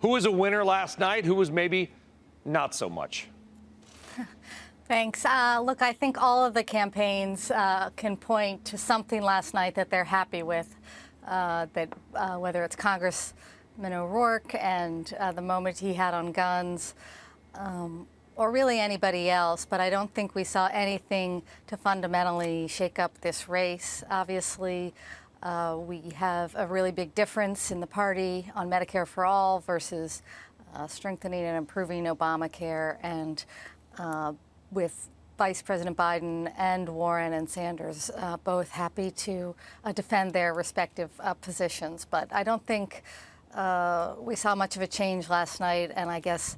Who was a winner last night? Who was maybe not so much? Thanks. Look, I think all of the campaigns can point to something last night that they're happy with, whether it's Congressman O'Rourke and the moment he had on guns, or really anybody else. But I don't think we saw anything to fundamentally shake up this race. Obviously, we have a really big difference in the party on Medicare for All versus strengthening and improving Obamacare, and with Vice President Biden and Warren and Sanders both happy to defend their respective positions. But I don't think we saw much of a change last night, and I guess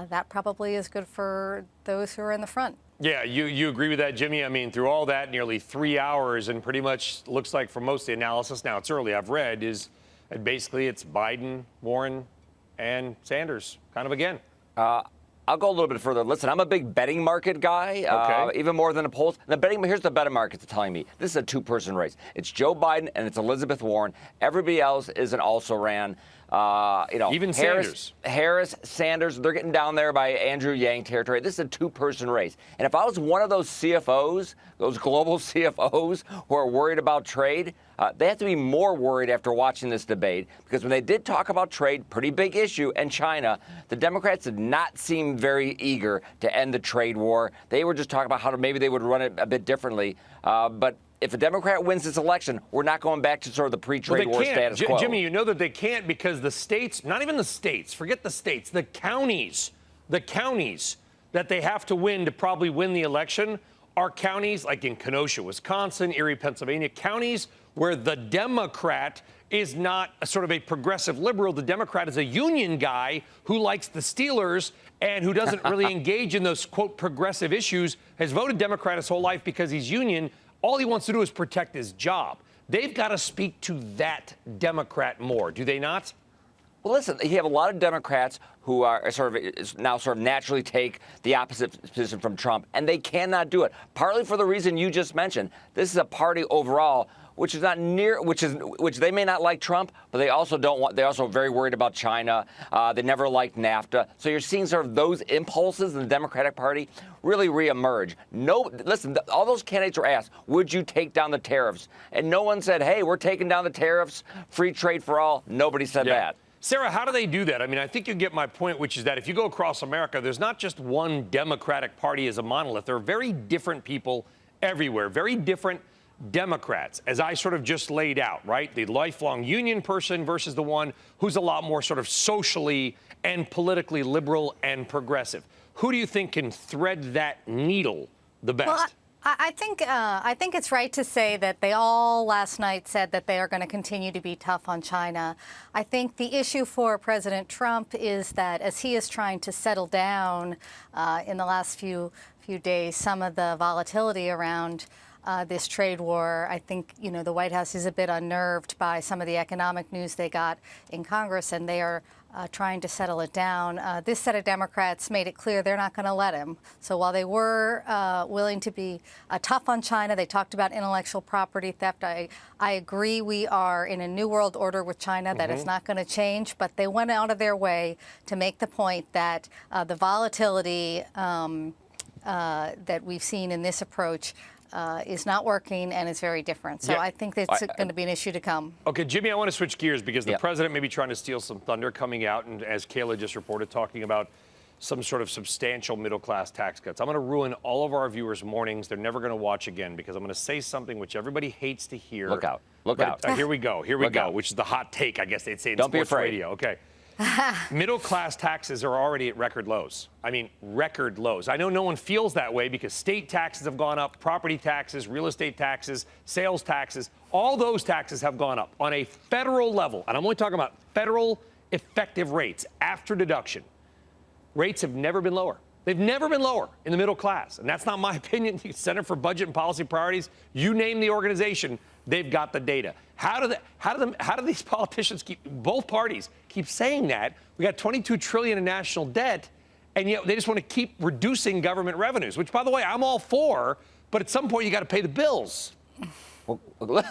that probably is good for those who are in the front. Yeah, you agree with that, Jimmy? I mean, through all that, nearly 3 hours, and pretty much looks like for most of the analysis, now it's early, I've read, is that basically it's Biden, Warren, and Sanders, kind of again. I'll go a little bit further. Listen, I'm a big betting market guy, even more than the polls. Here's the betting markets telling me this is a two-person race. It's Joe Biden and it's Elizabeth Warren. Everybody else is an also-ran. Even Harris, Sanders, they're getting down there by Andrew Yang territory. This is a two-person race. And if I was one of those CFOs, those global CFOs who are worried about trade, they have to be more worried after watching this debate, because when they did talk about trade, pretty big issue, and China, the Democrats did not seem very eager to end the trade war. They were just talking about how maybe they would run it a bit differently. But if a Democrat wins this election, we're not going back to sort of the pre-trade war status quo. Jimmy, you know that they can't, because the states, not even the states, forget the states, the counties that they have to win to probably win the election are counties like in Kenosha, Wisconsin, Erie, Pennsylvania, counties where the Democrat is not a sort of a progressive liberal. The Democrat is a union guy who likes the Steelers and who doesn't really engage in those, quote, progressive issues, has voted Democrat his whole life because he's union. All he wants to do is protect his job. They've got to speak to that Democrat more, do they not? Well, listen, you have a lot of Democrats who are sort of naturally take the opposite position from Trump, and they cannot do it. Partly for the reason you just mentioned. This is a party overall which is not near, which they may not like Trump, but they also don't want. They're also very worried about China. They never liked NAFTA. So you're seeing sort of those impulses in the Democratic Party really reemerge. Listen, all those candidates were asked, would you take down the tariffs? And no one said, hey, we're taking down the tariffs, free trade for all. Nobody said that. Sarah, how do they do that? I mean, I think you get my point, which is that if you go across America, there's not just one Democratic Party as a monolith. There are very different people everywhere, very different Democrats, as I sort of just laid out, right? The lifelong union person versus the one who's a lot more sort of socially and politically liberal and progressive. Who do you think can thread that needle the best? Well, I think it's right to say that they all last night said that they are going to continue to be tough on China. I think the issue for President Trump is that as he is trying to settle down in the last few days, some of the volatility around this trade war, I think, the White House is a bit unnerved by some of the economic news they got in Congress, and they are trying to settle it down. This set of Democrats made it clear they're not going to let him. So while they were willing to be tough on China, they talked about intellectual property theft. I agree we are in a new world order with China that is not going to change, but they went out of their way to make the point that the volatility that we've seen in this approach is not working and is very different. So I think it's going to be an issue to come. Okay, Jimmy, I want to switch gears because the president may be trying to steal some thunder coming out, and as Kayla just reported, talking about some sort of substantial middle-class tax cuts. I'm going to ruin all of our viewers' mornings. They're never going to watch again because I'm going to say something which everybody hates to hear. Look out. Look out. Here we go, which is the hot take, I guess they'd say in Don't sports be afraid. radio. Okay. Middle-class taxes are already at record lows. I mean, record lows. I know no one feels that way because state taxes have gone up, property taxes, real estate taxes, sales taxes, all those taxes have gone up on a federal level. And I'm only talking about federal effective rates after deduction. Rates have never been lower. They've never been lower in the middle class. And that's not my opinion. The Center for Budget and Policy Priorities, you name the organization, they've got the data. How do these politicians both parties keep saying that? We got $22 trillion in national debt, and yet they just want to keep reducing government revenues, which, by the way, I'm all for, but at some point you got to pay the bills. Well,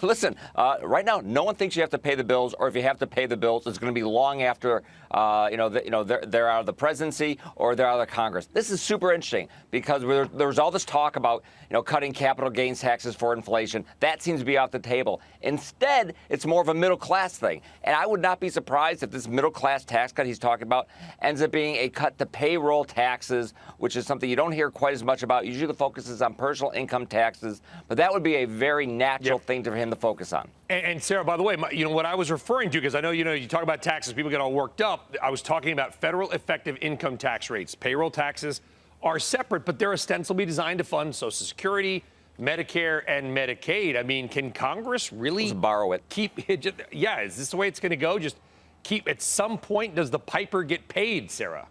listen, right now, no one thinks you have to pay the bills, or if you have to pay the bills, it's going to be long after, they're out of the presidency or they're out of the Congress. This is super interesting because there was all this talk about, cutting capital gains taxes for inflation. That seems to be off the table. Instead, it's more of a middle class thing. And I would not be surprised if this middle class tax cut he's talking about ends up being a cut to payroll taxes, which is something you don't hear quite as much about. Usually the focus is on personal income taxes, but that would be a very natural thing for him to focus on. And Sarah, by the way, what I was referring to, because I know, you talk about taxes, people get all worked up. I was talking about federal effective income tax rates. Payroll taxes are separate, but they're ostensibly designed to fund Social Security, Medicare, and Medicaid. I mean, can Congress really Let's borrow it? Is this the way it's going to go? Just keep, at some point, does the piper get paid, Sarah?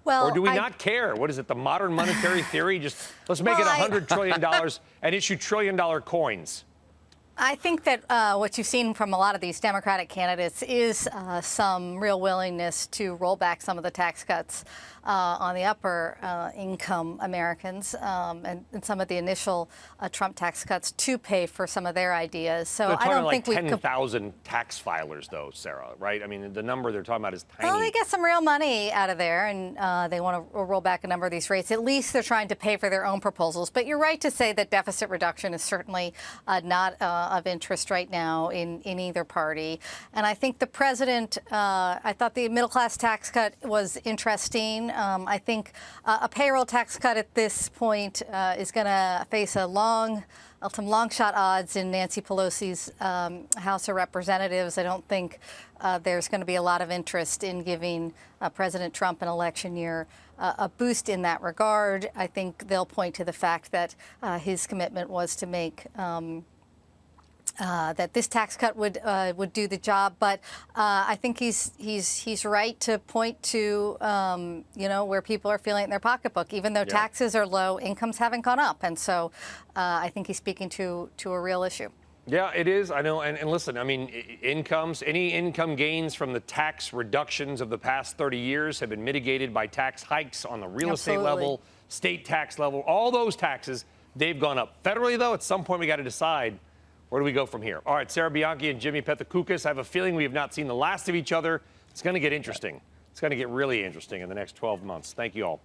Well, or do we not care? What is it, the modern monetary theory? Just let's make it $100 trillion and issue trillion-dollar coins. I think that what you've seen from a lot of these Democratic candidates is some real willingness to roll back some of the tax cuts on the upper income Americans and some of the initial Trump tax cuts to pay for some of their ideas. So I don't think we 10,000 tax filers, though, Sarah, right? I mean, the number they're talking about is tiny. Well, they get some real money out of there, and they want to roll back a number of these rates. At least they're trying to pay for their own proposals. But you're right to say that deficit reduction is certainly not of interest right now in either party. And I think the president, I thought the middle class tax cut was interesting. I think a payroll tax cut at this point is going to face some long shot odds in Nancy Pelosi's House of Representatives. I don't think there's going to be a lot of interest in giving President Trump an election year a boost in that regard. I think they'll point to the fact that his commitment was to make that this tax cut would do the job, but I think he's right to point to where people are feeling it in their pocketbook. Even though taxes are low, incomes haven't gone up, and so I think he's speaking to a real issue. Yeah, it is. I know. And listen, I mean, any income gains from the tax reductions of the past 30 years have been mitigated by tax hikes on the real estate level, state tax level. All those taxes, they've gone up. Federally, though, at some point we got to decide, where do we go from here? All right, Sarah Bianchi and Jimmy Pethokoukis, I have a feeling we have not seen the last of each other. It's going to get interesting. It's going to get really interesting in the next 12 months. Thank you all.